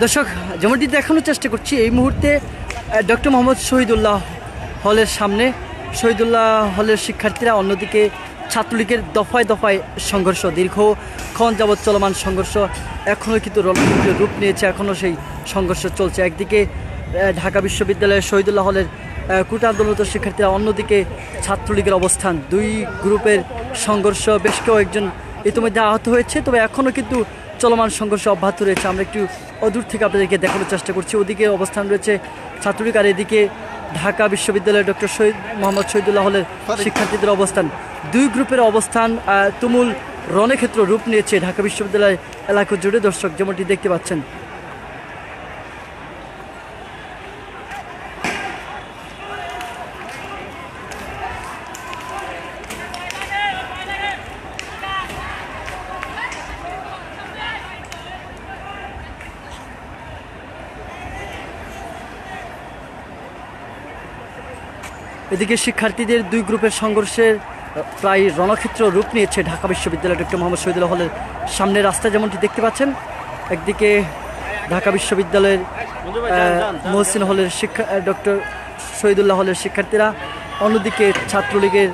দর্শক, যেমনটি দেখানোর চেষ্টা করছি এই মুহূর্তে ডক্টর মোহাম্মদ শহীদুল্লাহ হলের সামনে শহীদুল্লাহ হলের শিক্ষার্থীরা, অন্যদিকে ছাত্রলীগের দফায় দফায় সংঘর্ষ, দীর্ঘক্ষণ যাবৎ চলমান সংঘর্ষ এখনও কিন্তু রণক্ষেত্রের রূপ নিয়েছে, এখনও সেই সংঘর্ষ চলছে। একদিকে ঢাকা বিশ্ববিদ্যালয়ের শহীদুল্লাহ হলের কোটা আন্দোলনরত শিক্ষার্থীরা, অন্যদিকে ছাত্রলীগের অবস্থান। দুই গ্রুপের সংঘর্ষ, বেশ কয়েকজন ইতিমধ্যে আহত হয়েছে, তবে এখনও কিন্তু চলমান সংঘর্ষ অব্যাহত রয়েছে। আমরা একটু অদূর থেকে আপনাদেরকে দেখানোর চেষ্টা করছি। ওদিকে অবস্থান রয়েছে ছাত্রলীগ, আর এদিকে ঢাকা বিশ্ববিদ্যালয়ের ডক্টর মোহাম্মদ শহীদুল্লাহ হলের শিক্ষার্থীদের অবস্থান। দুই গ্রুপের অবস্থান তুমুল রণক্ষেত্র রূপ নিয়েছে ঢাকা বিশ্ববিদ্যালয় এলাকা জুড়ে। দর্শক, যেমনটি দেখতে পাচ্ছেন, এদিকে শিক্ষার্থীদের দুই গ্রুপের সংঘর্ষের প্রায় রণক্ষেত্র রূপ নিয়েছে ঢাকা বিশ্ববিদ্যালয় ডক্টর মোহাম্মদ শহীদুল্লাহ হলের সামনের রাস্তা, যেমনটি দেখতে পাচ্ছেন। একদিকে ঢাকা বিশ্ববিদ্যালয়ের মহসিন হলের ডক্টর শহীদুল্লাহ হলের শিক্ষার্থীরা, অন্যদিকে ছাত্রলীগের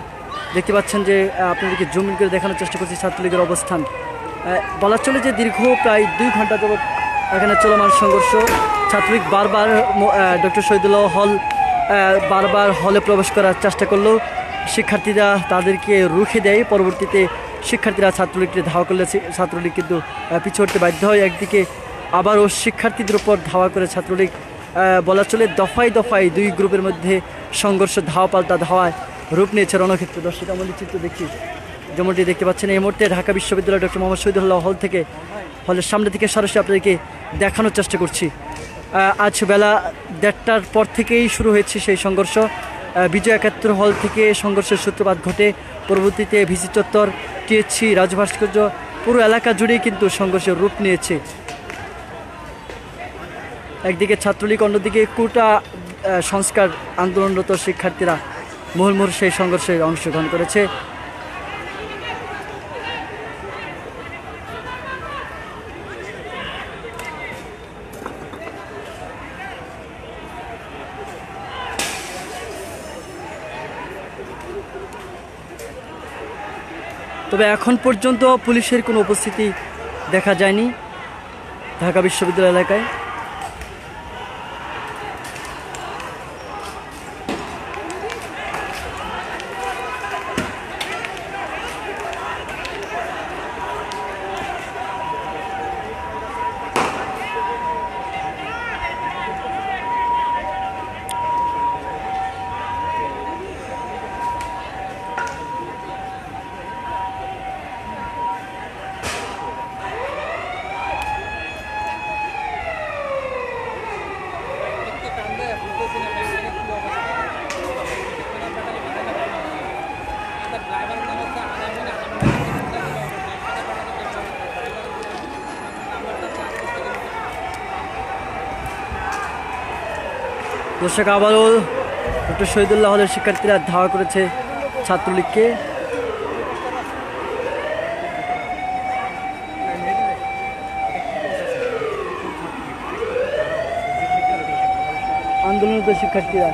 দেখতে পাচ্ছেন যে আপনাদেরকে জুম ইন করে দেখানোর চেষ্টা করছি ছাত্রলীগের অবস্থান। বলা চলে যে দীর্ঘ প্রায় 2 ঘন্টা যাবৎ এখানে চলমান সংঘর্ষ। ছাত্রলীগ বারবার ডক্টর শহীদুল্লাহ হল বারবার হলে প্রবেশ করার চেষ্টা করলেও শিক্ষার্থীরা তাদেরকে রুখে দেয়। পরবর্তীতে শিক্ষার্থীরা ছাত্রলীগকে ধাওয়া করলে ছাত্রলীগ কিন্তু পিছু হটতে বাধ্য হয়। একদিকে আবারও শিক্ষার্থীদের উপর ধাওয়া করে ছাত্রলীগ। বলা চলে দফায় দফায় দুই গ্রুপের মধ্যে সংঘর্ষ, ধাওয়া পাল্টা ধাওয়ায় রূপ নিয়েছে রণক্ষেত্র। দর্শক, আমাদের চিত্র দেখি, যেমনটি দেখতে পাচ্ছেন এই মুহূর্তে ঢাকা বিশ্ববিদ্যালয় ডক্টর মোহাম্মদ শহীদুল্লাহ হল থেকে, হলের সামনে থেকে সরাসরি আপনাদেরকে দেখানোর চেষ্টা করছি। আজ বেলা 1:30টার পর থেকেই শুরু হয়েছে সেই সংঘর্ষ। বিজয় 71 হল থেকে সংঘর্ষের সূত্রপাত ঘটে। পরবর্তীতে ভিসি চত্বর, টিএসসি, রাজু ভাস্কর্য, পুরো এলাকা জুড়েই কিন্তু সংঘর্ষের রূপ নিয়েছে। একদিকে ছাত্রলীগ, অন্যদিকে কোটা সংস্কার আন্দোলনরত শিক্ষার্থীরা মুহুর্মুহু সেই সংঘর্ষে অংশগ্রহণ করেছে। তবে এখন পর্যন্ত পুলিশের কোনো উপস্থিতি দেখা যায়নি ঢাকা বিশ্ববিদ্যালয় এলাকায়। দর্শক, আবারও ডক্টর শহীদুল্লাহ হলের শিক্ষার্থীরা ধাওয়া করেছে ছাত্রলীগকে। আন্দোলনরত শিক্ষার্থীরা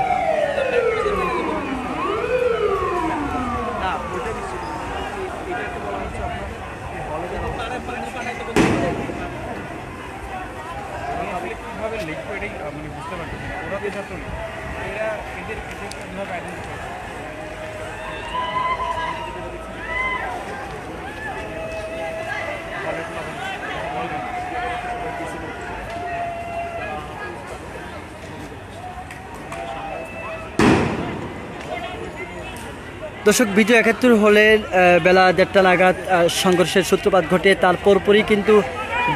বুঝতে পারছি ওরা তো ছাত্র এরা এদের কীভাবে আইডেন্টিফাই দর্শক, বিজয় 71 হলের বেলা 1:30 নাগাদ সংঘর্ষের সূত্রপাত ঘটে। তার পরপরই কিন্তু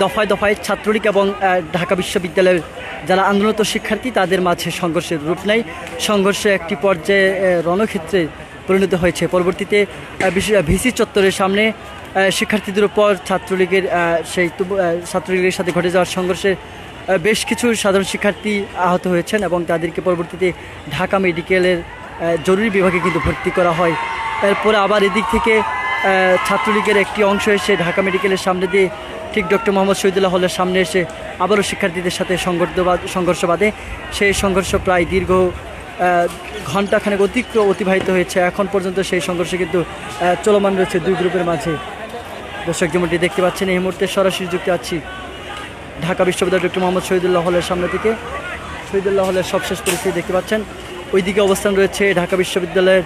দফায় দফায় ছাত্রলীগ এবং ঢাকা বিশ্ববিদ্যালয়ের যারা আন্দোলনরত শিক্ষার্থী তাদের মাঝে সংঘর্ষের রূপ নেয়। সংঘর্ষে একটি পর্যায়ে রণক্ষেত্রে পরিণত হয়েছে। পরবর্তীতে ভিসি চত্বরের সামনে শিক্ষার্থীদের উপর ছাত্রলীগের সাথে ঘটে যাওয়ার সংঘর্ষে বেশ কিছু সাধারণ শিক্ষার্থী আহত হয়েছেন এবং তাদেরকে পরবর্তীতে ঢাকা মেডিকেলের জরুরি বিভাগে কিন্তু ভর্তি করা হয়। এরপরে আবার এদিক থেকে ছাত্রলীগের একটি অংশ এসে ঢাকা মেডিকেলের সামনে দিয়ে ঠিক ডক্টর মোহাম্মদ শহীদুল্লাহ হলের সামনে এসে আবারও শিক্ষার্থীদের সাথে সংঘর্ষ বাধে। সেই সংঘর্ষ প্রায় দীর্ঘ ঘণ্টাখানেক অতিবাহিত হয়েছে। এখন পর্যন্ত সেই সংঘর্ষ কিন্তু চলমান রয়েছে দুই গ্রুপের মাঝে। দর্শক যেমনটি দেখতে পাচ্ছেন এই মুহূর্তে সরাসরি যুক্ত আছি ঢাকা বিশ্ববিদ্যালয় ডক্টর মোহাম্মদ শহীদুল্লাহ হলের সামনে থেকে। শহীদুল্লাহ হলের সবশেষ পরিস্থিতি দেখতে পাচ্ছেন। ওইদিকে অবস্থান রয়েছে ঢাকা বিশ্ববিদ্যালয়ের,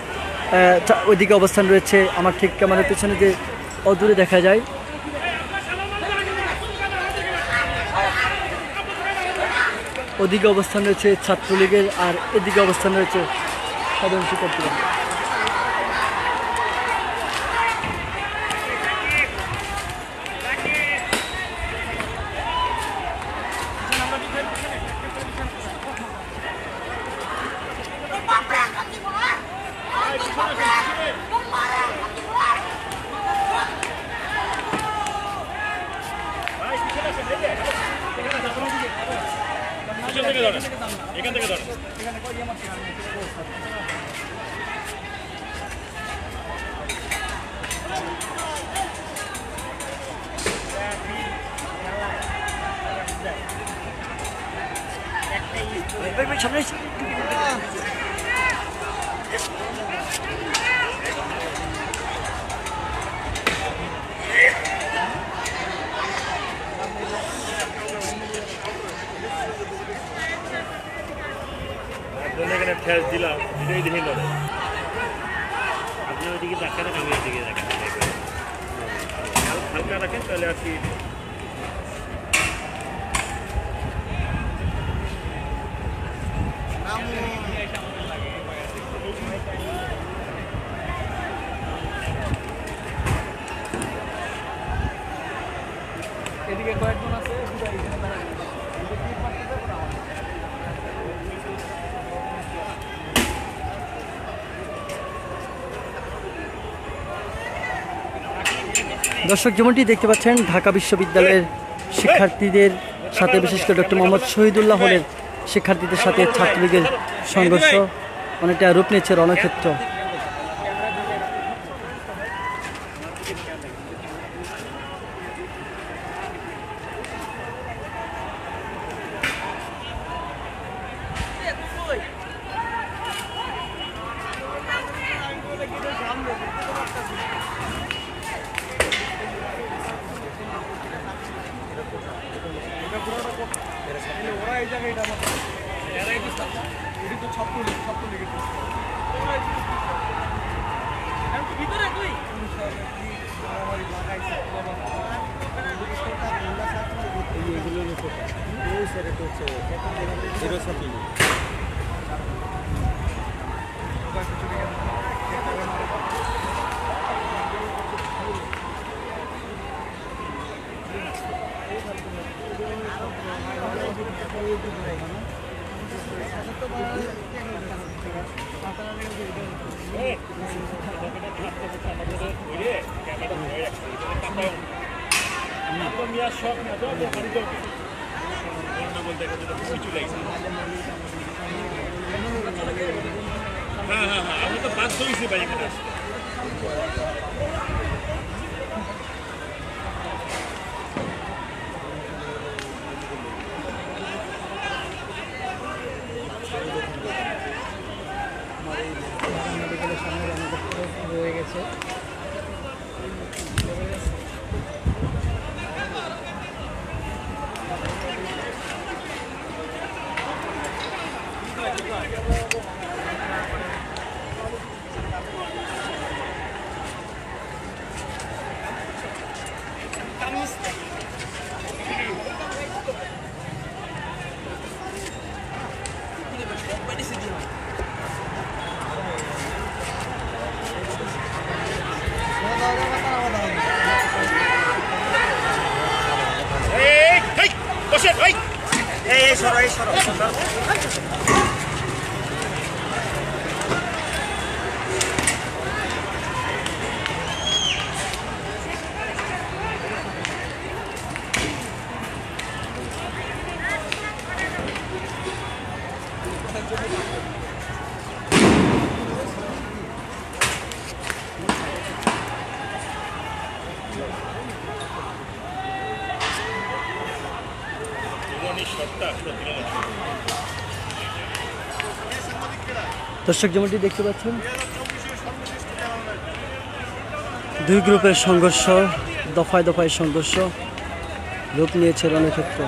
ওইদিকে অবস্থান রয়েছে আমার ঠিক ক্যামেরার পেছনে যে অদূরে দেখা যায়, ওদিকে অবস্থান রয়েছে ছাত্রলীগের, আর এদিকে অবস্থান রয়েছে সাধারণ শিক্ষার্থীরা। এখান থেকে ধরেন। এখানে ঠেস দিলাম, এটাই দেখে লড়ে। আপনি ওইদিকে দেখেন, আমি ওইদিকে দেখেন, হালকা রাখেন তাহলে আর কি। এদিকে কয়েকজন আছে। দর্শক যেমনটি দেখতে পাচ্ছেন ঢাকা বিশ্ববিদ্যালয়ের শিক্ষার্থীদের সাথে, বিশেষ করে ডক্টর মোহাম্মদ শহীদুল্লাহ হলের শিক্ষার্থীদের সাথে ছাত্রলীগের সংঘর্ষ অনেকটা রূপ নিয়েছে রণক্ষেত্র। ওরা এই জায়গায় এটা আমাদের এরাই তো ছাত্রলীগের ভিতরে তুই শখ না তো বাড়িতে বলতে হ্যাঁ হ্যাঁ হ্যাঁ, আমি তো বাধ্য হয়েছি ভাই এখানে আসতে। হয়ে গেছে। রনির শটটা প্রতিরোধ। দর্শক যেমনটি দেখতে পাচ্ছেন দুই গ্রুপের সংঘর্ষ, দফায় দফায় সংঘর্ষ রূপ নিয়েছে রণক্ষেত্র।